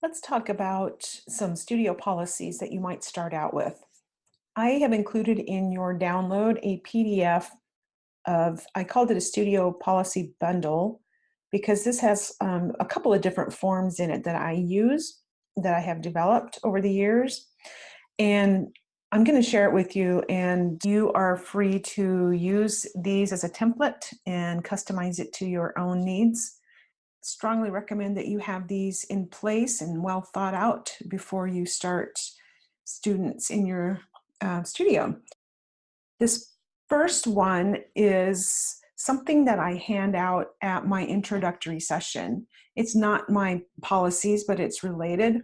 Let's talk about some studio policies that you might start out with. I have included in your download a PDF of, I called it a studio policy bundle because this has a couple of different forms in it that I use, that I have developed over the years. And I'm going to share it with you, and you are free to use these as a template and customize it to your own needs. Strongly recommend that you have these in place and well thought out before you start students in your studio. This first one is something that I hand out at my introductory session. It's not my policies, but it's related.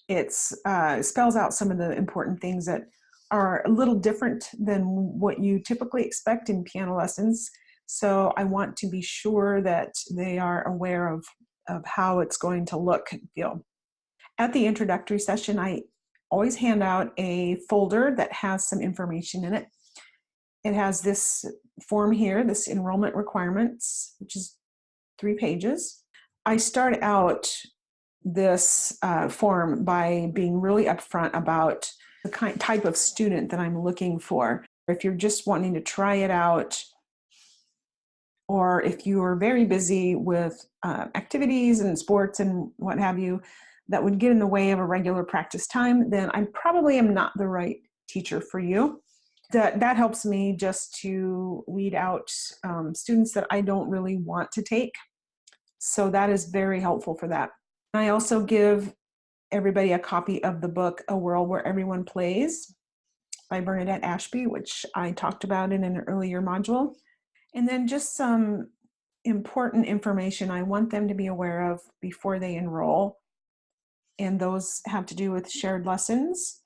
It spells out some of the important things that are a little different than what you typically expect in piano lessons. So I want to be sure that they are aware of how it's going to look and feel. At the introductory session, I always hand out a folder that has some information in it. It has this form here, this enrollment requirements, which is 3 pages. I start out this form by being really upfront about the type of student that I'm looking for. If you're just wanting to try it out, or if you are very busy with activities and sports and what have you that would get in the way of a regular practice time, then I probably am not the right teacher for you. That helps me just to weed out students that I don't really want to take. So that is very helpful for that. I also give everybody a copy of the book, A World Where Everyone Plays by Bernadette Ashby, which I talked about in an earlier module. And then just some important information I want them to be aware of before they enroll. And those have to do with shared lessons.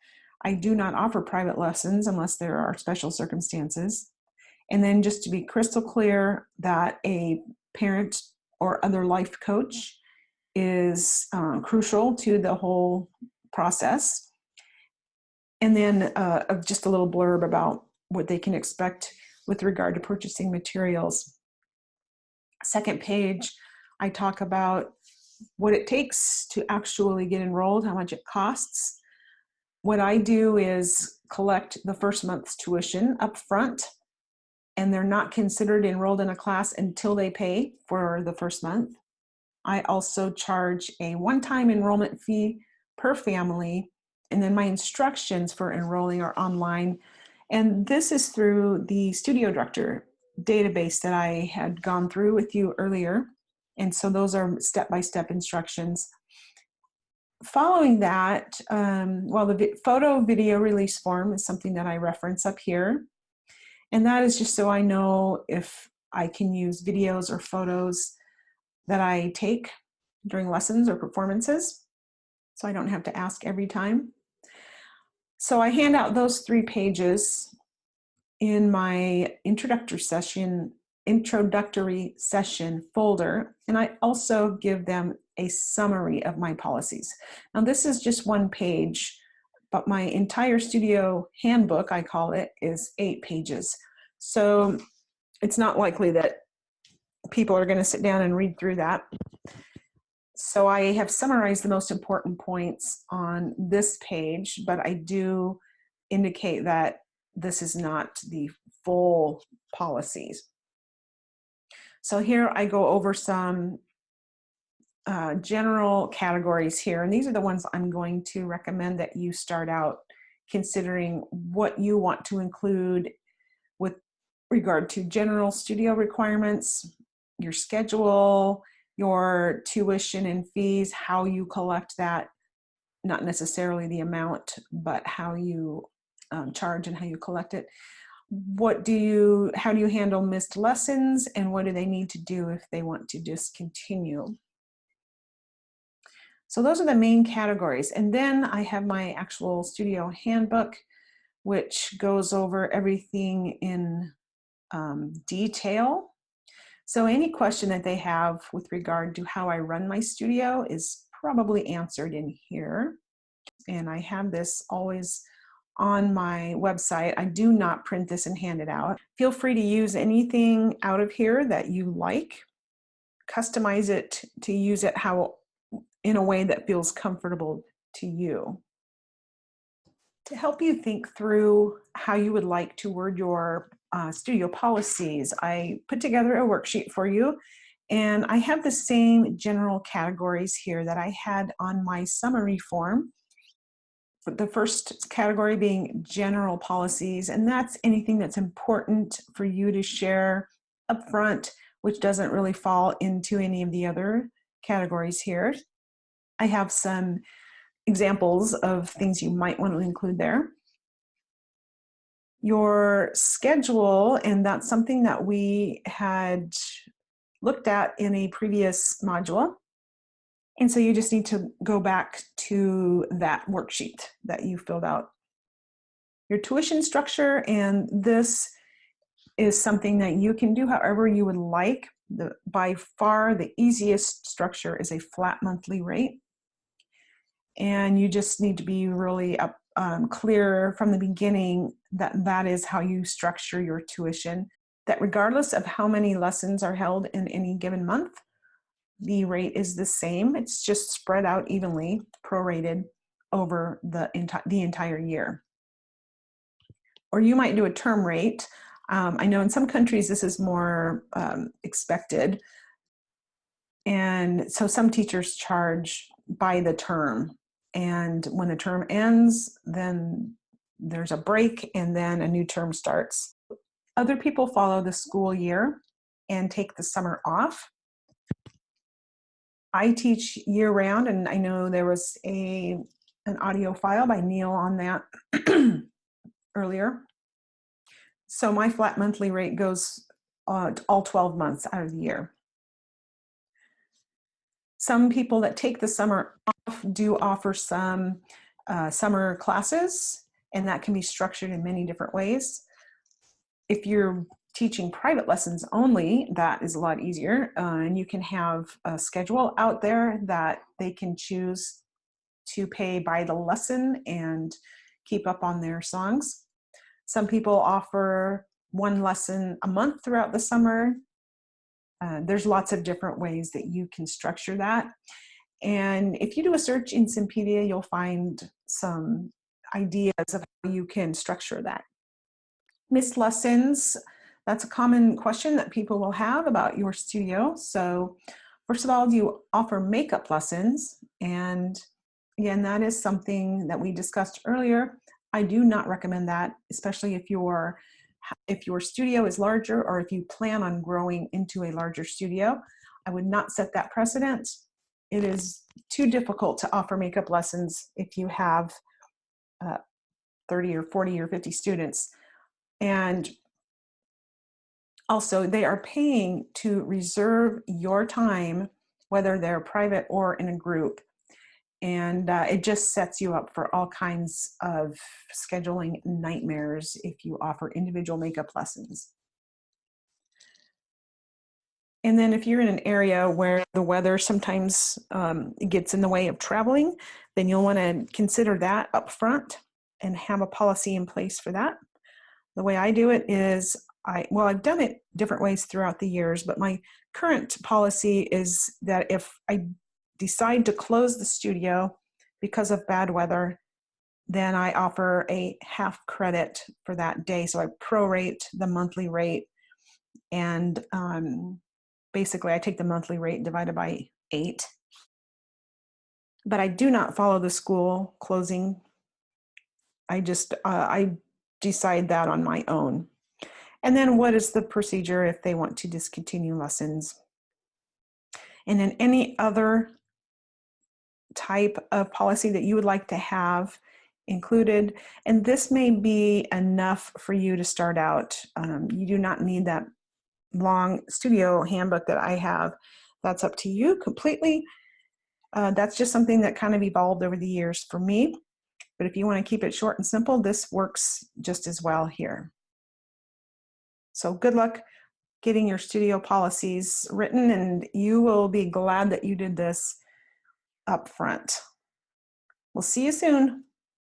I do not offer private lessons unless there are special circumstances. And then just to be crystal clear that a parent or other life coach is crucial to the whole process. And then just a little blurb about what they can expect with regard to purchasing materials. Second page, I talk about what it takes to actually get enrolled, how much it costs. What I do is collect the first month's tuition up front, and they're not considered enrolled in a class until they pay for the first month. I also charge a one-time enrollment fee per family, and then my instructions for enrolling are online. And this is through the Studio Director database that I had gone through with you earlier. And so those are step-by-step instructions. Following that, the photo video release form is something that I reference up here. And that is just so I know if I can use videos or photos that I take during lessons or performances, so I don't have to ask every time. So I hand out those 3 pages in my introductory session folder, and I also give them a summary of my policies. Now this is just 1 page, but my entire studio handbook, I call it, is 8 pages. So it's not likely that people are going to sit down and read through that. So I have summarized the most important points on this page, but I do indicate that this is not the full policies. So here I go over some general categories here, and these are the ones I'm going to recommend that you start out considering what you want to include with regard to general studio requirements, your schedule, your tuition and fees, how you collect that, not necessarily the amount, but how you charge and how you collect it. How do you handle missed lessons, and what do they need to do if they want to discontinue? So those are the main categories. And then I have my actual studio handbook, which goes over everything in detail. So any question that they have with regard to how I run my studio is probably answered in here. And I have this always on my website. I do not print this and hand it out. Feel free to use anything out of here that you like. Customize it to use it in a way that feels comfortable to you. To help you think through how you would like to word your studio policies, I put together a worksheet for you, and I have the same general categories here that I had on my summary form. The first category being general policies, and that's anything that's important for you to share up front, which doesn't really fall into any of the other categories here. I have some examples of things you might want to include there. Your schedule, and that's something that we had looked at in a previous module. And so you just need to go back to that worksheet that you filled out. Your tuition structure, and this is something that you can do however you would like. By far the easiest structure is a flat monthly rate. And you just need to be really clear from the beginning that that is how you structure your tuition, that regardless of how many lessons are held in any given month, the rate is the same. It's just spread out evenly, prorated over the entire year. Or you might do a term rate. I know in some countries this is more expected. And so some teachers charge by the term. And when the term ends, then there's a break and then a new term starts. Other people follow the school year and take the summer off. I teach year round, and I know there was an audio file by Neil on that earlier. So my flat monthly rate goes all 12 months out of the year. Some people that take the summer off do offer some summer classes, and that can be structured in many different ways. If you're teaching private lessons only, that is a lot easier, and you can have a schedule out there that they can choose to pay by the lesson and keep up on their songs. Some people offer one lesson a month throughout the summer. There's lots of different ways that you can structure that. And if you do a search in Simpedia, you'll find some ideas of how you can structure that. Missed lessons, that's a common question that people will have about your studio. So first of all, do you offer makeup lessons? And again, that is something that we discussed earlier. I do not recommend that, especially if your studio is larger or if you plan on growing into a larger studio. I would not set that precedent. It is too difficult to offer makeup lessons if you have 30 or 40 or 50 students. And also, they are paying to reserve your time, whether they're private or in a group. And it just sets you up for all kinds of scheduling nightmares if you offer individual makeup lessons. And then if you're in an area where the weather sometimes gets in the way of traveling, then you'll want to consider that up front and have a policy in place for that. The way I do it is, I've done it different ways throughout the years, but my current policy is that if I decide to close the studio because of bad weather, then I offer a half credit for that day. So I prorate the monthly rate, and basically I take the monthly rate divided by 8. But I do not follow the school closing. I just, I decide that on my own. And then what is the procedure if they want to discontinue lessons? And then any other type of policy that you would like to have included. And this may be enough for you to start out. You do not need that long studio handbook that I have. That's up to you completely. That's just something that kind of evolved over the years for me. But if you want to keep it short and simple, this works just as well here. So good luck getting your studio policies written, and you will be glad that you did this up front. We'll see you soon.